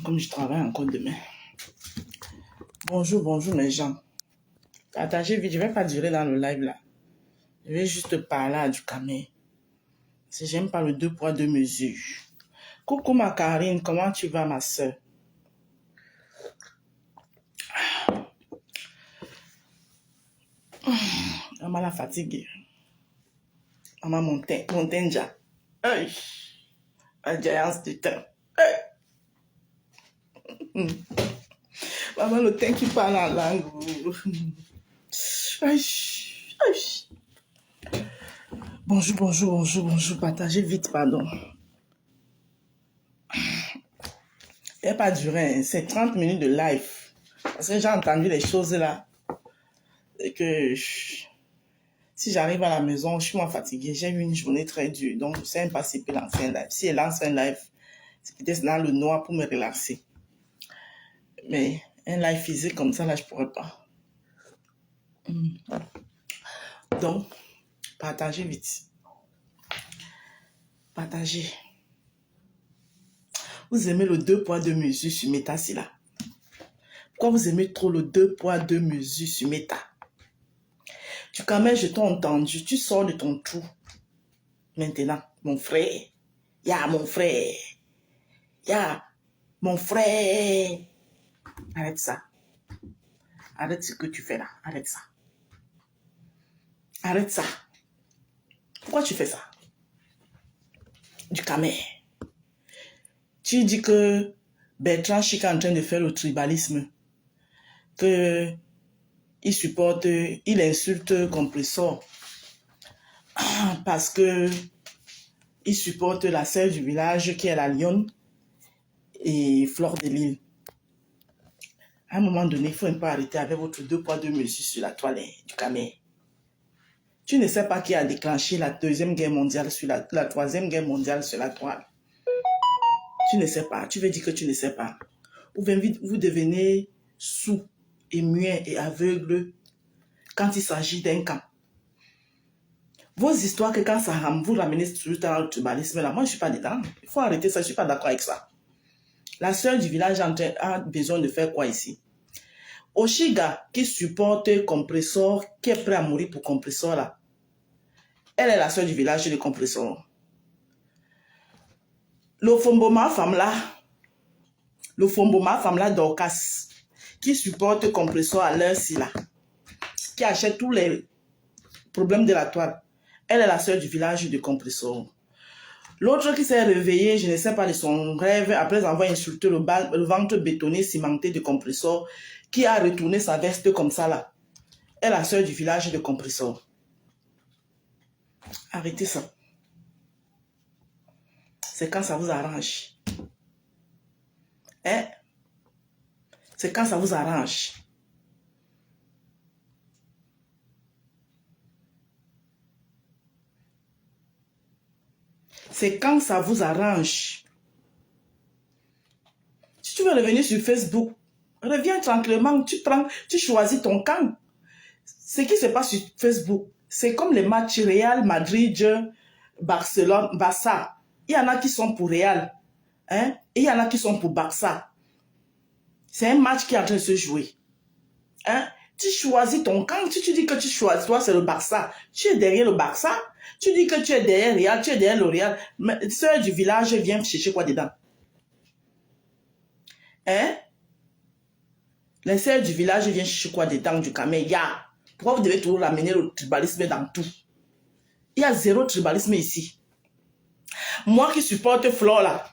Comme je travaille encore demain. Bonjour, bonjour mes gens. Partagez vite, je ne vais pas durer dans le live là. Je vais juste parler à du camé. Si j'aime pas le 2 poids 2 mesures. Coucou ma Karine, comment tu vas ma soeur? Maman la fatiguée. Maman Montenja. Hey. La giant du temps. Hey. Maman le teint qui parle en langue. Aïe. Aïe. Bonjour, bonjour, bonjour, bonjour. Partagez vite, pardon. Il n'a pas duré, hein. C'est 30 minutes de live. Parce que j'ai entendu les choses là. Et que si j'arrive à la maison, je suis moins fatiguée. J'ai eu une journée très dure. Donc, je ne sais même pas si elle peut lancer un live. Si elle lance un live, c'est peut-être dans le noir pour me relaxer. Mais un live physique comme ça, là, je ne pourrais pas. Donc, partagez vite. Partagez. Vous aimez le 2 poids 2 mesures sur Meta, c'est là. Pourquoi vous aimez trop le 2 poids 2 mesures sur Meta? Tu quand même, je t'ai entendu. Tu sors de ton trou. Maintenant, mon frère. Ya, mon frère. Ya, mon frère. Arrête ça. Arrête ce que tu fais là. Arrête ça. Arrête ça. Pourquoi tu fais ça? Du camé. Tu dis que Bertrand Chic est en train de faire le tribalisme. Que il supporte, il insulte Compressor. Parce que il supporte la sœur du village qui est la Lionne et Fleur de Lille. À un moment donné, il faut un peu arrêter avec votre 2 poids 2 mesures sur la toile du camé. Tu ne sais pas qui a déclenché la deuxième guerre mondiale sur la troisième guerre mondiale sur la toile. Tu ne sais pas. Tu veux dire que tu ne sais pas. Ou bien vous devenez sourd et muet et aveugle quand il s'agit d'un camp. Vos histoires que quand ça vous ramenez sur le tribalisme, là, moi je ne suis pas dedans. Il faut arrêter ça, je ne suis pas d'accord avec ça. La sœur du village a besoin de faire quoi ici? Oshiga qui supporte Compressor, qui est prêt à mourir pour Compressor là. Elle est la sœur du village de Compressor. Le Fomboma femme là, Dorcas, qui supporte Compressor à l'heure ci là, qui achète tous les problèmes de la toile. Elle est la sœur du village de Compressor. L'autre qui s'est réveillé, je ne sais pas de son rêve, après avoir insulté le ventre bétonné, cimenté de Compressor, qui a retourné sa veste comme ça là. Elle est la sœur du village de Compressor. Arrêtez ça. C'est quand ça vous arrange. Hein? C'est quand ça vous arrange. C'est quand ça vous arrange. Si tu veux revenir sur Facebook, reviens tranquillement, tu choisis ton camp. Ce qui se passe sur Facebook, c'est comme les matchs Real Madrid, Barcelone, Barça. Il y en a qui sont pour Real, hein? Et il y en a qui sont pour Barça. C'est un match qui est en train de se jouer. Hein? Tu choisis ton camp. Si tu dis que tu choisis, toi, c'est le Barça. Tu es derrière le Barça. Tu dis que tu es derrière Real, tu es derrière le Real. Mais sœur du village vient chercher quoi dedans? Hein? Les sœurs du village viennent chercher quoi dedans du camélia? Pourquoi vous devez toujours ramener le tribalisme dans tout? Il y a zéro tribalisme ici. Moi qui supporte Flore là,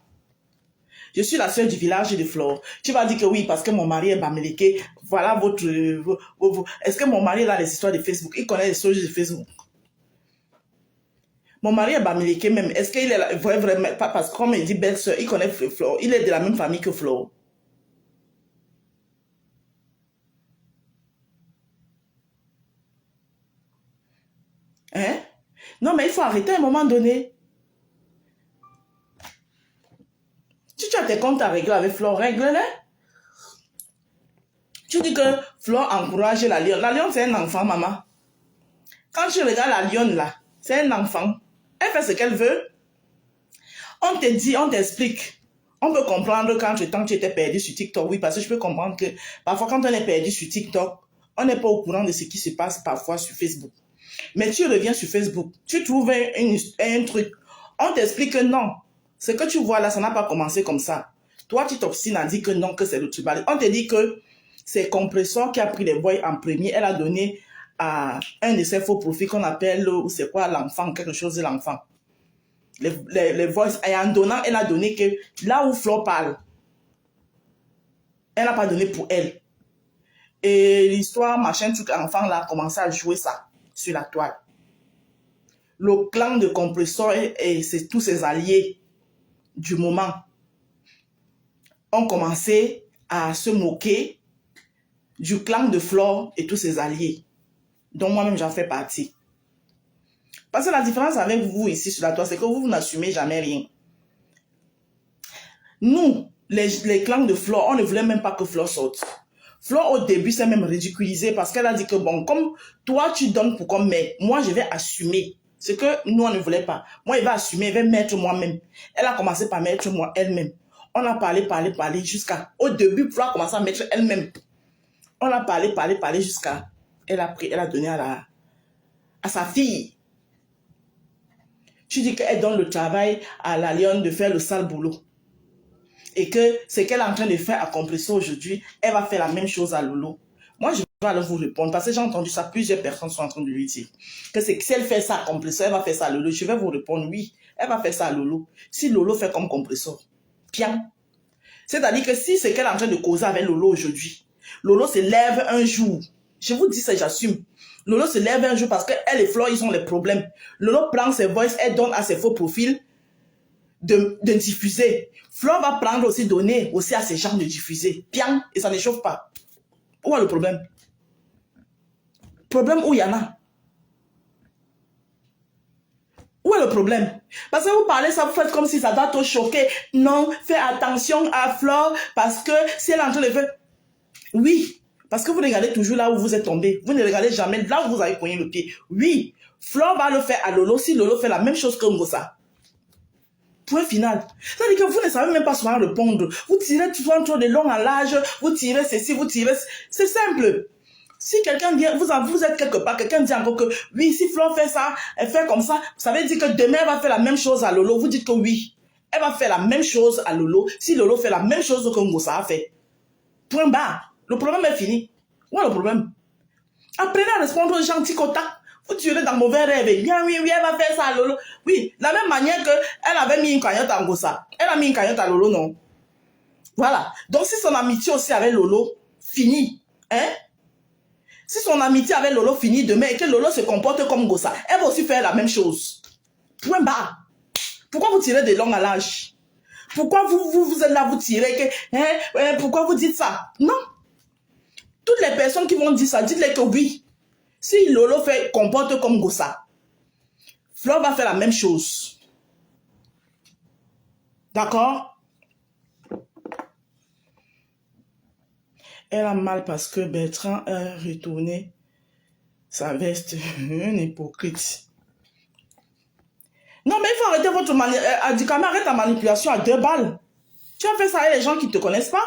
je suis la sœur du village de Flore. Tu vas dire que oui, parce que mon mari est Bamileke. Voilà votre... Est-ce que mon mari a les histoires de Facebook? Il connaît les histoires de Facebook. Mon mari est Bamileke même. Est-ce qu'il est vraiment... Pas parce que comme il dit belle-sœur, il connaît Flore. Il est de la même famille que Flore. Hein? Non, mais il faut arrêter à un moment donné. Si tu as tes comptes à régler avec Flore, règle-les. Tu dis que Flore encourage la lionne. La lionne, c'est un enfant, maman. Quand tu regardes la lionne, là, c'est un enfant. Elle fait ce qu'elle veut. On te dit, on t'explique. On peut comprendre quand tu étais perdu sur TikTok, oui, parce que je peux comprendre que parfois quand on est perdu sur TikTok, on n'est pas au courant de ce qui se passe parfois sur Facebook. Mais tu reviens sur Facebook, tu trouves un truc, on t'explique que non, ce que tu vois là, ça n'a pas commencé comme ça. Toi, tu t'obstines à dire que non, que c'est le tribalisme. On te dit que c'est Compressor qui a pris les voix en premier, elle a donné à un de ses faux profils qu'on appelle, ou c'est quoi, l'enfant, quelque chose de l'enfant. Les voices, et en donnant, elle a donné que là où Flo parle, elle n'a pas donné pour elle. Et l'histoire, machin, truc, enfant là, a commencé à jouer ça sur la toile. Le clan de Compressor et tous ses alliés du moment ont commencé à se moquer du clan de Flore et tous ses alliés, dont moi-même j'en fais partie. Parce que la différence avec vous ici sur la toile, c'est que vous n'assumez jamais rien. Nous, les clans de Flore, on ne voulait même pas que Flore sorte. Flore, au début, s'est même ridiculisée parce qu'elle a dit que, bon, comme toi, tu donnes pour comme, mais moi, je vais assumer ce que nous, on ne voulait pas. Moi, il va assumer, il va mettre moi-même. Elle a commencé par mettre moi elle-même. On a parlé jusqu'à... Au début, Flore a commencé à mettre elle-même. On a parlé jusqu'à... Elle a donné à sa fille. Tu dis qu'elle donne le travail à la lionne de faire le sale boulot. Et que ce qu'elle est en train de faire à Compressor aujourd'hui, elle va faire la même chose à Lolo. Moi, je vais alors vous répondre, parce que j'ai entendu ça, plusieurs personnes sont en train de lui dire. Que si elle fait ça à Compressor, elle va faire ça à Lolo. Je vais vous répondre, oui, elle va faire ça à Lolo. Si Lolo fait comme Compressor, bien. C'est-à-dire que si c'est qu'elle est en train de causer avec Lolo aujourd'hui, Lolo se lève un jour. Je vous dis ça, j'assume. Lolo se lève un jour parce qu'elle et Flore, ils ont les problèmes. Lolo prend ses voices, elle donne à ses faux profils de diffuser. Flore va prendre aussi, donner aussi à ces gens de diffuser. Bien, et ça ne chauffe pas. Où est le problème? Problème où il y en a. Où est le problème? Parce que vous parlez ça, vous faites comme si ça doit te choquer. Non, fais attention à Flore parce que si elle est en train de faire... Oui, parce que vous regardez toujours là où vous êtes tombé. Vous ne regardez jamais là où vous avez cogné le pied. Oui, Flore va le faire à Lolo si Lolo fait la même chose que Ngosa. Point final. C'est-à-dire que vous ne savez même pas souvent répondre. Vous tirez toujours trop de long en large, vous tirez ceci, vous tirez... C'est simple. Si quelqu'un vient, vous êtes quelque part, quelqu'un dit encore que oui, si Flore fait ça, elle fait comme ça, ça veut dire que demain, elle va faire la même chose à Lolo. Vous dites que oui. Elle va faire la même chose à Lolo si Lolo fait la même chose que Ngosa a fait. Point barre. Le problème est fini. Où est le problème? Apprenez à répondre aux gens ticota. Vous tirez dans mauvais rêve. Bien, oui, elle va faire ça à Lolo. Oui, la même manière qu'elle avait mis une cagnotte à Ngosa. Elle a mis une cagnotte à Lolo, non? Voilà. Donc, si son amitié aussi avec Lolo finit, hein? Si son amitié avec Lolo finit demain et que Lolo se comporte comme Ngosa, elle va aussi faire la même chose. Point barre. Pourquoi vous tirez des longs à l'âge? Pourquoi vous êtes là, vous tirez que, hein, pourquoi vous dites ça? Non. Toutes les personnes qui vont dire ça, dites-les que oui. Si Lolo comporte comme Ngosa, Flore va faire la même chose. D'accord? Elle a mal parce que Bertrand a retourné sa veste. Un hypocrite. Non, mais il faut arrêter votre manipulation. Arrête ta manipulation à 2 balles. Tu as fait ça avec les gens qui ne te connaissent pas.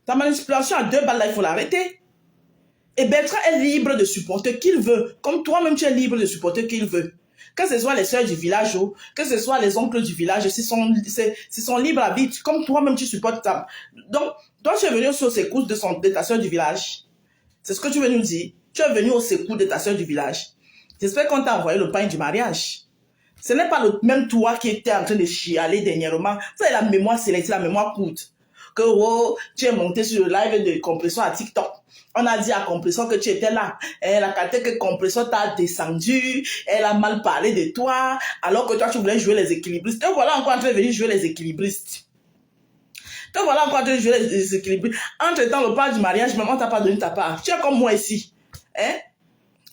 Ta manipulation à 2 balles, là, il faut l'arrêter. Et Bertrand est libre de supporter qui il veut. Comme toi-même, tu es libre de supporter qui il veut. Que ce soit les soeurs du village, que ce soit les oncles du village, s'ils sont libres à vivre, comme toi-même tu supportes ça. Donc, toi, tu es venu au secours de ta soeur du village. C'est ce que tu veux nous dire. Tu es venu au secours de ta soeur du village. J'espère qu'on t'a envoyé le pain du mariage. Ce n'est pas le même toi qui était en train de chialer dernièrement. Ça, la mémoire sélective, la mémoire courte. Que oh, tu es monté sur le live de Compressor à TikTok. On a dit à Compressor que tu étais là. Elle a capté que Compressor t'a descendu. Elle a mal parlé de toi. Alors que toi, tu voulais jouer les équilibristes. Te voilà encore en train de venir jouer les équilibristes. Te voilà encore en train de jouer les équilibristes. Entre-temps, le part du mariage, maman t'a pas donné ta part. Tu es comme moi ici. Hein?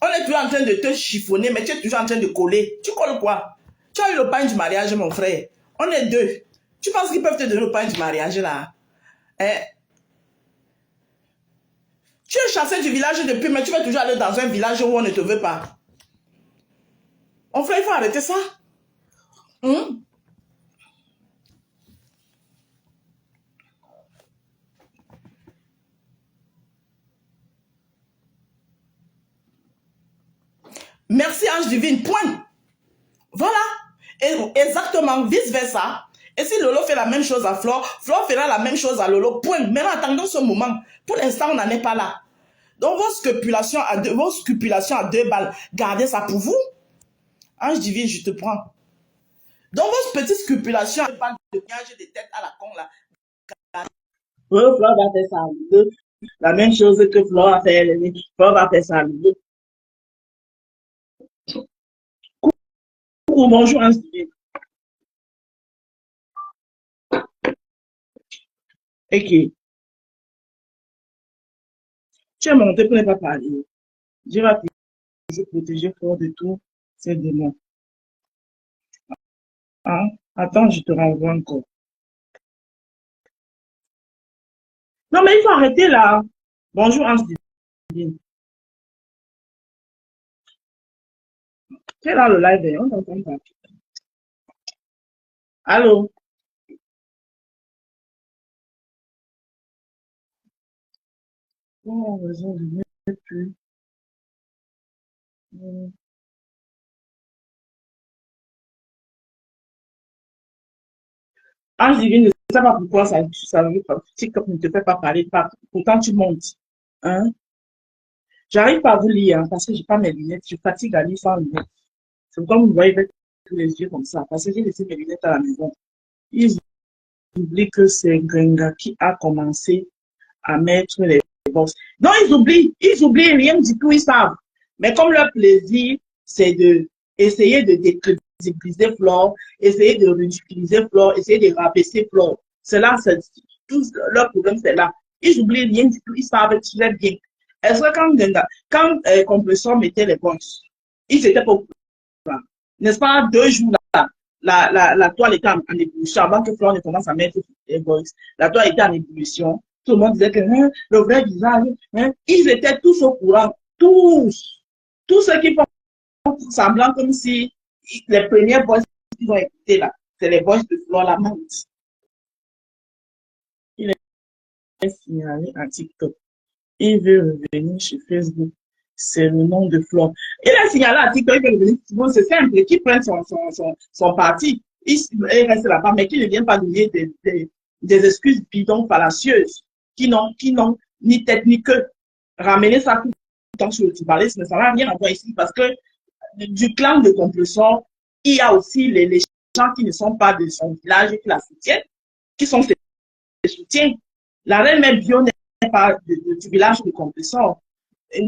On est toujours en train de te chiffonner, mais tu es toujours en train de coller. Tu colles quoi? Tu as eu le pain du mariage, mon frère. On est 2. Tu penses qu'ils peuvent te donner le pain du mariage, là? Hein? Tu es chassé du village depuis, mais tu vas toujours aller dans un village où on ne te veut pas. Mon frère, il faut arrêter ça. Merci Ange Divine, point. Voilà. Et exactement, vice-versa. Et si Lolo fait la même chose à Flore, Flore fera la même chose à Lolo, point. Mais attendons ce moment. Pour l'instant, on n'en est pas là. Donc, vos scrupulations à deux balles, gardez ça pour vous. Ange Divine, je te prends. Donc, vos petites scrupulations à deux balles de gage des têtes à la con, là. Flore va faire ça à Lolo. La même chose que Flore a fait. Flore va faire ça à Lolo. Coucou, bonjour, Ange Divine. Ok. Tu es monté pour ne pas parler. Dieu va toujours protéger Flore de tout ces démons. Hein? Attends, je te renvoie encore. Non, mais il faut arrêter là. Bonjour, Ange Divine. Tu es dans le live, on t'entend pas. Allô? Oh, raison, je ne sais plus. Ange Divine, je ne sais pas pourquoi TikTok ne te fait pas parler. Pourtant, tu montes. Hein? J'arrive pas à vous lire hein, parce que j'ai pas mes lunettes. Je fatigue à lire sans lunettes. C'est pourquoi vous me voyez avec tous les yeux comme ça. Parce que j'ai laissé mes lunettes à la maison. Ils oublient que c'est Grenga qui a commencé à mettre les box. Non, ils oublient rien du tout, ils savent. Mais comme leur plaisir, c'est de essayer de décrédibiliser Flore, essayer de ridiculiser Flore, essayer de rabaisser Flore. C'est là, tout leur problème, c'est là. Ils oublient rien du tout, ils savent très bien. Est-ce que quand Compression mettait les box, ils étaient pas au courant. N'est-ce pas, 2 jours là, la toile était en ébullition avant que Flore ne commence à mettre les box. La toile était en ébullition. Tout le monde disait que hein, le vrai visage, hein, ils étaient tous au courant, tous ceux qui font semblant comme si les premières voix qu'ils ont écoutées là, c'est les voix de Flore Lamante. Il est signalé à TikTok. Il veut revenir sur Facebook. C'est le nom de Flore. Il est signalé à TikTok, il veut revenir sur Facebook. C'est simple, qu'il prenne son parti. Il reste là-bas, mais qu'il ne vienne pas donner des excuses bidons fallacieuses qui n'ont ni tête ni queue. Ramener ça tout le temps sur le tribalisme, ça n'a rien à voir ici parce que du clan de Compression, il y a aussi les gens qui ne sont pas de son village et qui la soutiennent, qui sont ses soutiens. La reine mère Bio n'est pas du village de Compression.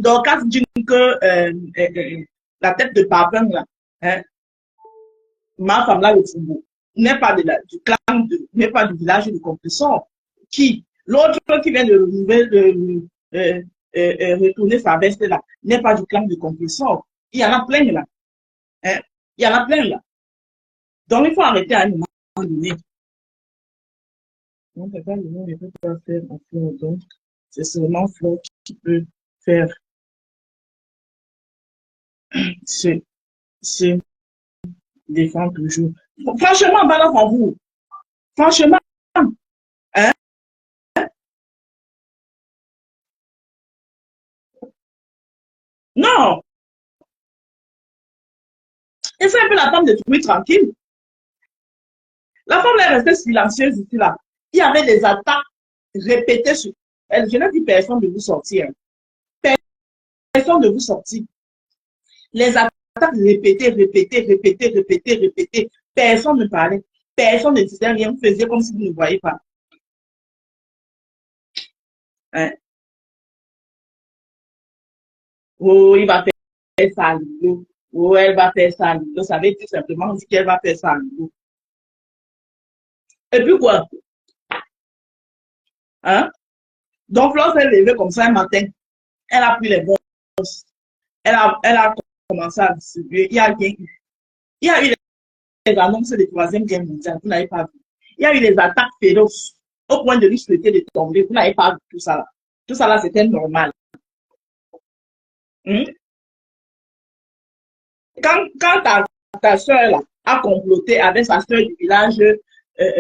Donc, quand tu dis que la tête de Papin, là, hein, ma femme là, le Foubo, n'est pas du clan, n'est pas du village de Compression. Qui? L'autre qui vient de retourner sa veste là, n'est pas du clan de Compression. Il y en a plein là. Hein? Il y en a plein là. Donc, il faut arrêter à un moment donné. Non, papa, le nom ne peut pas faire en Flore. Donc, c'est seulement Flore qui peut faire se défendre toujours. Franchement, balance à vous. Franchement, hein? Non, essaie un peu la femme de trouver tranquille. La femme est restée silencieuse ici là. Il y avait des attaques répétées sur elle. Je n'ai dit personne de vous sortir. Personne de vous sortir. Les attaques répétées. Personne ne parlait. Personne ne disait rien. Vous faisiez comme si vous ne voyez pas. Hein? Oh, il va faire ça à Lilo. Oh, elle va faire ça à Lilo. Ça veut dire simplement dit qu'elle va faire ça à Lilo. Et puis quoi? Hein? Donc, lorsqu'elle s'est levée comme ça un matin, elle a pris les bourses. Elle a commencé à distribuer. Il y a rien eu. Il y a eu les annonces de Troisième Guerre mondiale. Vous n'avez pas vu. Il y a eu des attaques féroces au point de lui souhaiter de tomber. Vous n'avez pas vu tout ça là. Tout ça là, c'était normal. Hmm? Quand ta soeur là, a comploté avec sa soeur du village,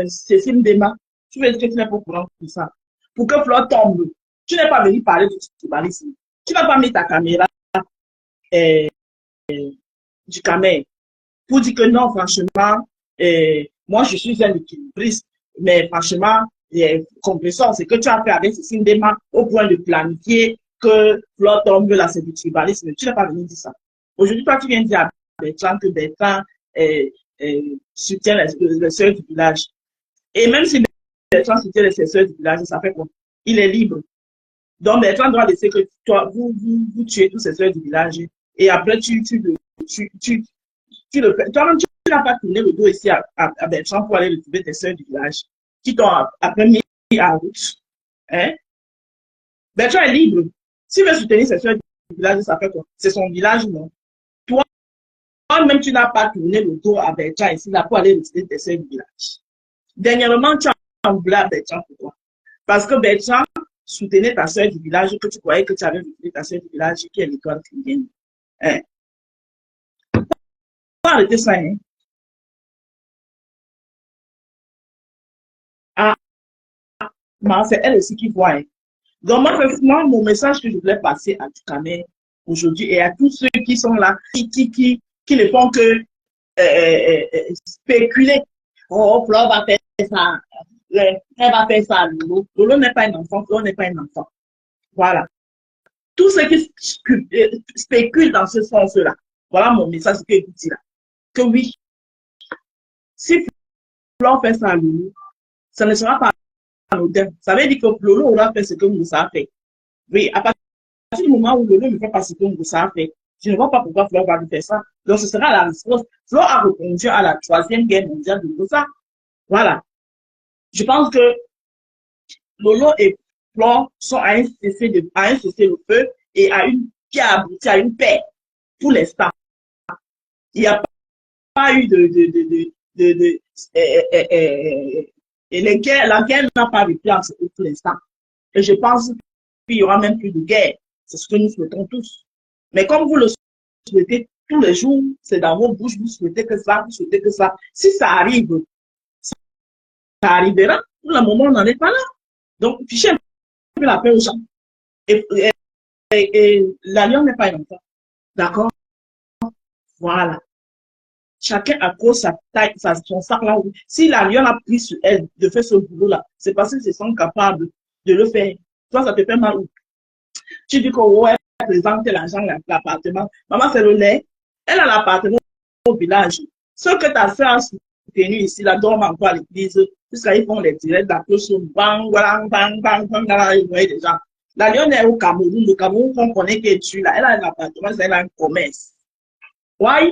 Cécile Dema, tu veux dire que tu n'es pas au courant de tout ça. Pour que Flore tombe, tu n'es pas venu parler du tribalisme. Tu n'as pas mis ta caméra du Camer pour dire que non, franchement, moi je suis un équilibriste, mais franchement, compressant, c'est que tu as fait avec Cécile Ndema au point de planifier que Flore tombe là, c'est du tribalisme. Tu n'as pas venu dire ça. Aujourd'hui, toi, tu viens dire à Bertrand que Bertrand soutient les sœurs du village. Et même si Bertrand soutient les sœurs du village, ça fait quoi? Il est libre. Donc, Bertrand doit laisser que toi, vous tuez tous ces sœurs du village. Et après, tu le fais. Toi-même, tu n'as pas tourné le dos ici à Bertrand pour aller retrouver tes sœurs du village qui t'ont après mis en route. Hein? Bertrand est libre. S'il veut soutenir ses sœurs du village, ça fait quoi? C'est son village, non? Toi-même, tu n'as pas tourné le dos à Bertrand ici là pour aller retrouver tes sœurs du village. Dernièrement, tu as envoulé à Bertrand pourquoi? Parce que Bertrand soutenait ta sœur du village que tu croyais que tu avais retrouvé ta sœur du village qui est l'école chrétienne. Hein? Faut arrêter ça, hein? Ah, c'est elle aussi qui voit. Hein? Donc, moi, mon message que je voulais passer à Ducamer aujourd'hui et à tous ceux qui sont là, qui ne font que spéculer. Oh, Flore va faire ça. Elle va faire ça. Lolo n'est pas un enfant. Flore n'est pas un enfant. Voilà. Tous ceux qui spéculent dans ce sens-là. Voilà mon message que je dis là. Que oui, si Flore fait ça à Lolo, ça ne sera pas anodin. Ça veut dire que Lolo aura fait ce que Moussa a fait. Oui, à partir du moment où Lolo ne fait pas ce que Moussa a fait, je ne vois pas pourquoi Flore va lui faire ça. Donc, ce sera la réponse. Flore a répondu à la troisième guerre mondiale de Moussa. Voilà. Je pense que Lolo et Flore sont à un cessez-le-feu et qui a abouti à une paix pour l'instant. Il n'y a pas eu la guerre n'a pas repris pour l'instant. Et je pense qu'il n'y aura même plus de guerre. C'est ce que nous souhaitons tous. Mais comme vous le souhaitez tous les jours, c'est dans vos bouches, vous souhaitez que ça, vous souhaitez que ça. Si ça arrive, ça arrivera. Pour le moment, on n'en est pas là. Donc, fichez un peu la paix aux gens. Et l'alliance n'est pas un enfant. D'accord? Voilà. Chacun a cause sa taille, son sac là. Si l'alliance a pris sur elle de faire ce boulot-là, c'est parce qu'ils se sont capables de le faire. Toi, ça te fait mal. Tu dis que ouais, elle présente l'argent, l'appartement. Maman, c'est le lait. Elle a l'appartement au village. Ce que ta soeur a soutenu ici, là, dorme encore à l'église, jusqu'à ils font les directs d'approche, bang, bang, bang, bang, bang, là, ils voient des gens. La Lyon est au Cameroun. Le Cameroun, qu'on connaît qu'elle tue là. Elle a un appartement, elle a un commerce. Ouais.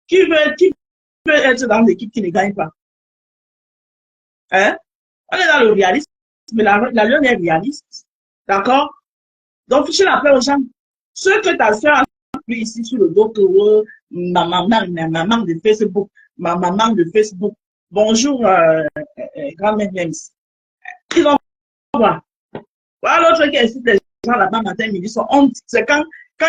Qui veut être dans l'équipe qui ne gagne pas? Hein? On est dans le réalisme, mais la Lyon est réaliste. D'accord? Donc, fichez la paix aux gens. Ce que ta soeur a pris ici sur le dos, que ma maman de Facebook, ma maman de Facebook. Bonjour, grand-mère James. Ils vont voir. Voilà l'autre qui incite les gens là-bas matin, midi, soir. C'est quand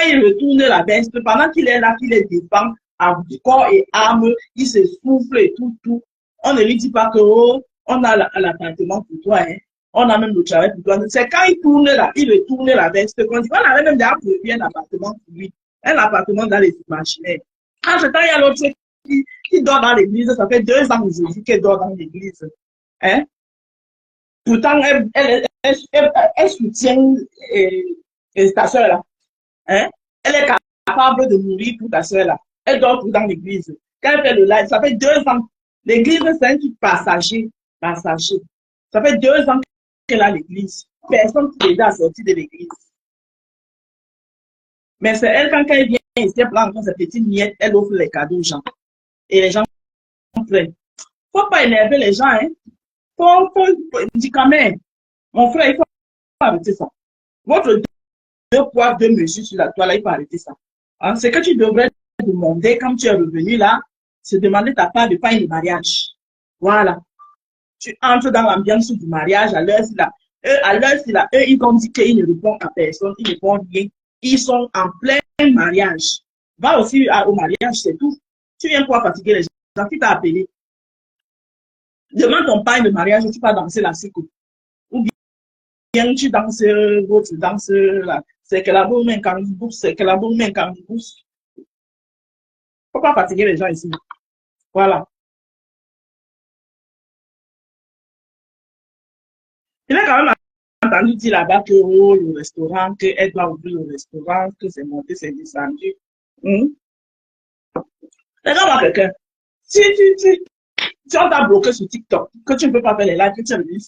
il retourne la veste, pendant qu'il est là, qu'il les défend à corps et âme, il se souffle et tout. On ne lui dit pas que, oh, on a l'appartement pour toi, hein. On a même le travail pour toi. C'est quand il tourne là, il retourne la veste, qu'on dit, on avait même déjà prévu un appartement pour lui. Un appartement dans les imaginaires. En ce temps, il y a l'autre qui dort dans l'église. Ça fait 2 ans aujourd'hui qu'elle dort dans l'église. Hein? Pourtant, elle soutient ta soeur là. Hein? Elle est capable de mourir pour ta soeur là. Elle dort tout dans l'église. Quand elle fait le live, ça fait 2 ans. L'église, c'est un truc passager. Ça fait 2 ans qu'elle a l'église. Personne qui l'aide à sortir de l'église. Mais c'est elle, quand elle vient ici, elle prend ses petites miettes, elle offre les cadeaux aux gens. Et les gens prennent. Faut pas énerver les gens, hein. Faut dire quand même, mon frère, il faut arrêter ça. Votre 2 poids, 2 mesures sur la toile, il faut arrêter ça. Hein? C'est que tu devrais demander, quand tu es revenu là, c'est demander ta part de pain de mariage. Voilà. Tu entres dans l'ambiance du mariage à l'heure là. Eux, ils ont dit qu'ils ne répondent à personne, ils ne répondent rien. Ils sont en plein mariage. Va aussi au mariage, c'est tout. Tu viens pour fatiguer les gens. Qui t'a appelé? Demande ton pain de mariage, tu vas danser la sico. Ou bien tu danses, tu danses là. C'est que la bonne main quand c'est que la bonne main quand Faut pas fatiguer les gens ici. Voilà. Il a quand même entendu dire là-bas que oh, le restaurant, qu'elle doit ouvrir le restaurant, que c'est monté, c'est descendu. Hum. Regarde-moi quelqu'un. Si on t'a bloqué sur TikTok, que tu ne peux pas faire les lives, que tu es venu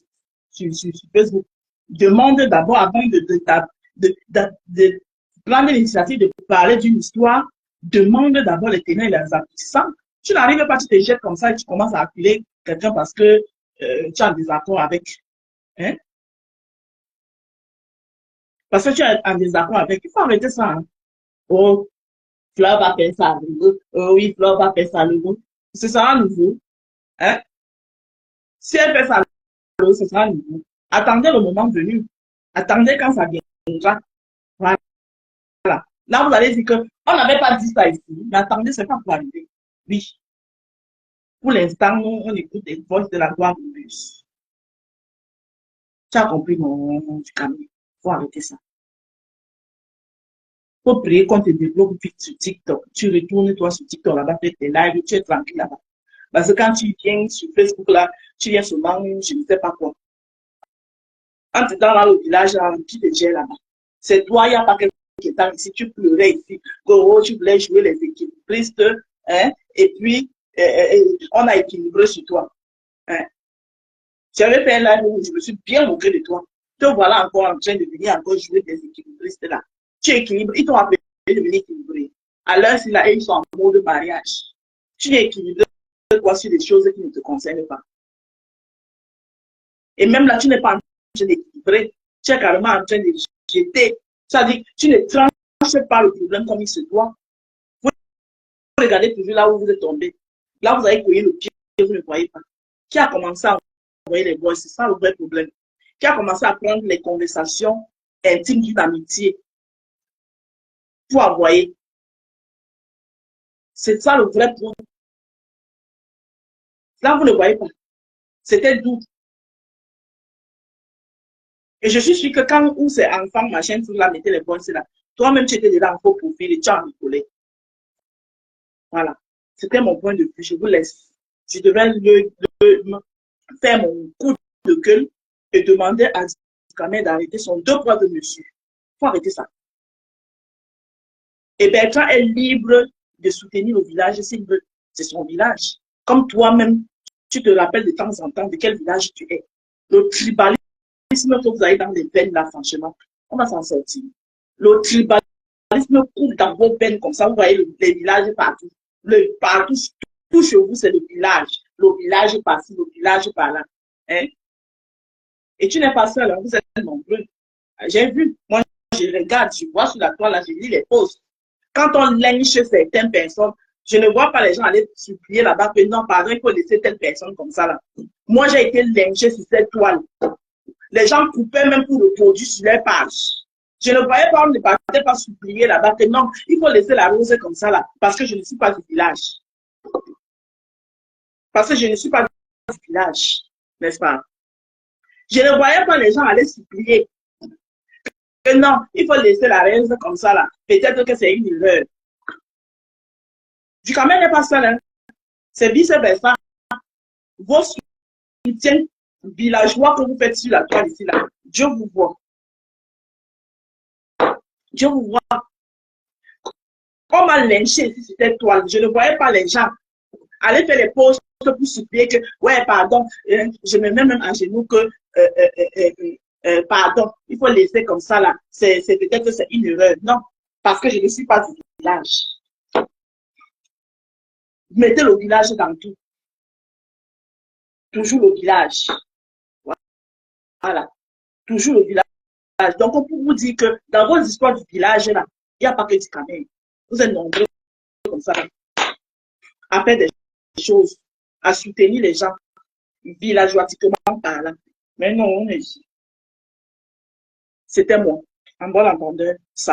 sur Facebook, demande d'abord, avant de prendre l'initiative de parler d'une histoire, demande d'abord les tenants et les aboutissants. Tu n'arrives pas, tu te jettes comme ça et tu commences à appeler quelqu'un parce que tu as un désaccord avec. Hein? Parce que tu es en désaccord avec. Il faut arrêter ça. Hein? Oh, Fleur va faire ça à nouveau. Oh oui, Fleur va faire ça à nouveau. Ce sera nouveau. Hein? Si elle fait ça à nouveau, ce sera nouveau. Attendez le moment venu. Attendez quand ça viendra. Voilà. Là, vous allez dire que on n'avait pas dit ça ici. Mais attendez, c'est pas pour arriver. Oui. Pour l'instant, on écoute les voix de la gloire de Dieu. Tu as compris mon Camille. Il faut arrêter ça. Il faut prier qu'on te développe vite sur TikTok. Tu retournes toi sur TikTok là-bas, fais tes lives, tu es tranquille là-bas. Parce que quand tu viens sur Facebook là, tu viens seulement, je ne sais pas quoi. Quand tu es dans le village, là, qui te gère là-bas. C'est toi, il n'y a pas quelqu'un qui est ici, tu pleurais ici. Oh, tu voulais jouer les équilibristes, hein, et puis on a équilibré sur toi. Hein. J'avais fait un live où je me suis bien moqué de toi. Te voilà encore en train de venir encore jouer des équilibristes là. Tu équilibres, ils t'ont appelé de venir équilibrer. À l'heure, c'est là, ils sont en mode mariage. Tu es équilibré quoi sur des choses qui ne te concernent pas. Et même là, tu n'es pas en train d'équilibrer. Tu es carrément en train de jeter. C'est-à-dire, tu ne tranches pas le problème comme il se doit. Vous regardez toujours là où vous êtes tombé. Là, vous avez couillé le pied, vous ne voyez pas. Qui a commencé à envoyer les voix? C'est ça le vrai problème. Qui a commencé à prendre les conversations intimes d'une amitié pour envoyer. C'est ça le vrai point. Là, vous ne voyez pas. C'était doux. Et je suis sûr que quand où c'est enfant, machin, tu là, mettez les voix, c'est là. Toi-même, tu étais déjà en faux profil et tu as rigolé. Voilà. C'était mon point de vue. Je vous laisse. Je devrais faire mon coup de gueule et demander à Dicamé d'arrêter son deux poids de monsieur. Il faut arrêter ça. Et Bertrand est libre de soutenir le village s'il veut. C'est son village. Comme toi-même, tu te rappelles de temps en temps de quel village tu es. Le tribalisme que vous avez dans les veines là, franchement, on va s'en sortir. Le tribalisme coule dans vos veines comme ça, vous voyez les villages partout. Partout, tout chez vous, c'est le village. Le village par-ci, le village par-là. Hein? Et tu n'es pas seul, hein, vous êtes nombreux. J'ai vu, moi, je regarde, je vois sur la toile, là, je lis les posts. Quand on lynche certaines personnes, je ne vois pas les gens aller supplier là-bas que non, pardon, il faut laisser telle personne comme ça là. Moi, j'ai été lynché sur cette toile. Les gens coupaient même pour le produit sur leur page. Je ne voyais pas, on ne partait pas supplier là-bas que non, il faut laisser la rose comme ça là, parce que je ne suis pas du village. Parce que je ne suis pas du village, n'est-ce pas? Je ne voyais pas les gens aller supplier que non, il faut laisser la rose comme ça là. Peut-être que c'est une erreur. Du Cameroun n'est pas seul, hein. C'est vice-versa. Vos soutiens villageois que vous faites sur la toile ici là, Dieu vous voit. Dieu vous voit. On m'a lynché ici sur cette toile. Je ne voyais pas les gens aller faire les posts pour supplier que, ouais, pardon, je me mets même à genoux que, pardon, il faut laisser comme ça là. C'est peut-être que c'est une erreur. Non, parce que je ne suis pas du village. Mettez le village dans tout. Toujours le village. Voilà. Toujours le village. Donc, on peut vous dire que dans vos histoires du village, là, il n'y a pas que du Cameroun. Vous êtes nombreux comme ça à faire des choses, à soutenir les gens villageoisiquement parlant. Mais non, on est ici. C'était moi. En bon entendeur, ça.